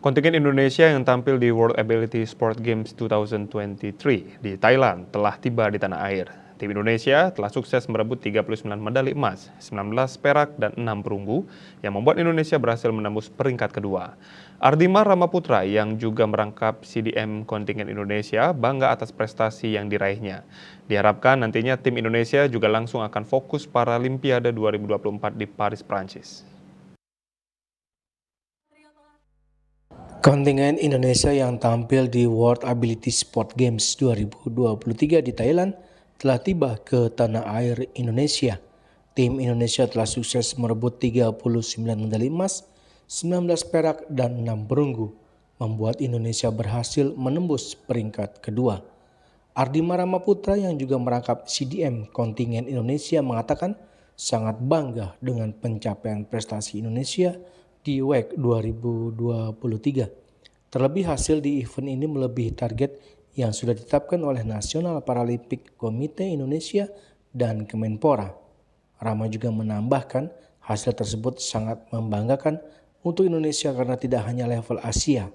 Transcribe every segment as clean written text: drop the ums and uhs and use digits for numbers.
Kontingen Indonesia yang tampil di World Ability Sport Games 2023 di Thailand telah tiba di tanah air. Tim Indonesia telah sukses merebut 39 medali emas, 19 perak, dan 6 perunggu yang membuat Indonesia berhasil menembus peringkat kedua. Ardima Ramaputra yang juga merangkap CDM kontingen Indonesia bangga atas prestasi yang diraihnya. Diharapkan nantinya tim Indonesia juga langsung akan fokus Paralimpiade 2024 di Paris, Prancis. Kontingen Indonesia yang tampil di World Ability Sport Games 2023 di Thailand telah tiba ke tanah air Indonesia. Tim Indonesia telah sukses merebut 39 medali emas, 19 perak, dan 6 perunggu, membuat Indonesia berhasil menembus peringkat kedua. Ardima Ramaputra yang juga merangkap CDM kontingen Indonesia mengatakan sangat bangga dengan pencapaian prestasi Indonesia di WEC 2023. Terlebih hasil di event ini melebihi target yang sudah ditetapkan oleh National Paralympic Komite Indonesia dan Kemenpora. Rama juga menambahkan hasil tersebut sangat membanggakan untuk Indonesia karena tidak hanya level Asia.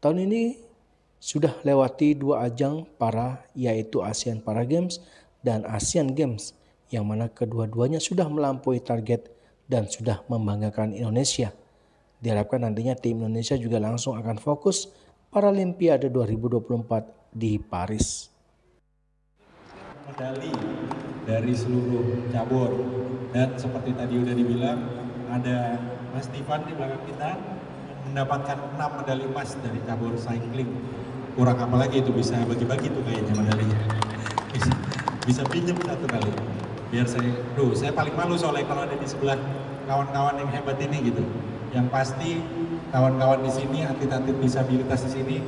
Tahun ini sudah lewati 2 ajang para yaitu ASEAN Para Games dan ASEAN Games yang mana kedua-duanya sudah melampaui target dan sudah membanggakan Indonesia. Diharapkan nantinya tim Indonesia juga langsung akan fokus Paralimpiade 2024 di Paris. Medali dari seluruh cabur dan seperti tadi udah dibilang ada Mas Tivan di belakang kita mendapatkan 6 medali emas dari cabur cycling. Kurang apa lagi itu, bisa bagi-bagi tuh kayaknya medalinya. Bisa pinjem satu kali. Biar saya paling malu soalnya kalau ada di sebelah kawan-kawan yang hebat ini gitu. Yang pasti kawan-kawan di sini, atlet-atlet disabilitas di sini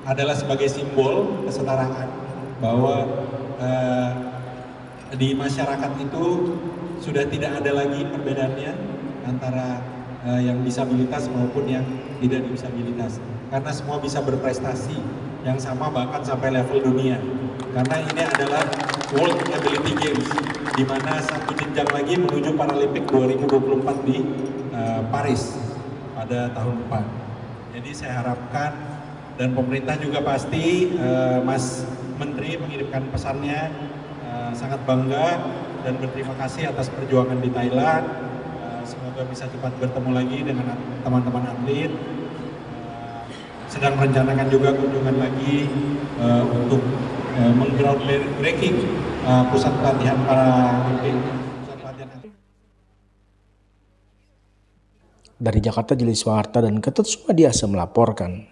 adalah sebagai simbol kesetaraan bahwa di masyarakat itu sudah tidak ada lagi perbedaannya antara yang disabilitas maupun yang tidak disabilitas, karena semua bisa berprestasi yang sama bahkan sampai level dunia. Karena ini adalah World Ability Games, di mana satu jenjang lagi menuju Paralimpik 2024 di Paris pada tahun depan. Jadi saya harapkan dan pemerintah juga pasti Mas Menteri mengirimkan pesannya sangat bangga dan berterima kasih atas perjuangan di Thailand. Semoga bisa cepat bertemu lagi dengan teman-teman atlet. Sedang merencanakan juga kunjungan lagi untuk meng-groundbreaking pusat pelatihan Paralimpik. Dari Jakarta, Jeli Soeharta dan Ketut Sumadiasa melaporkan.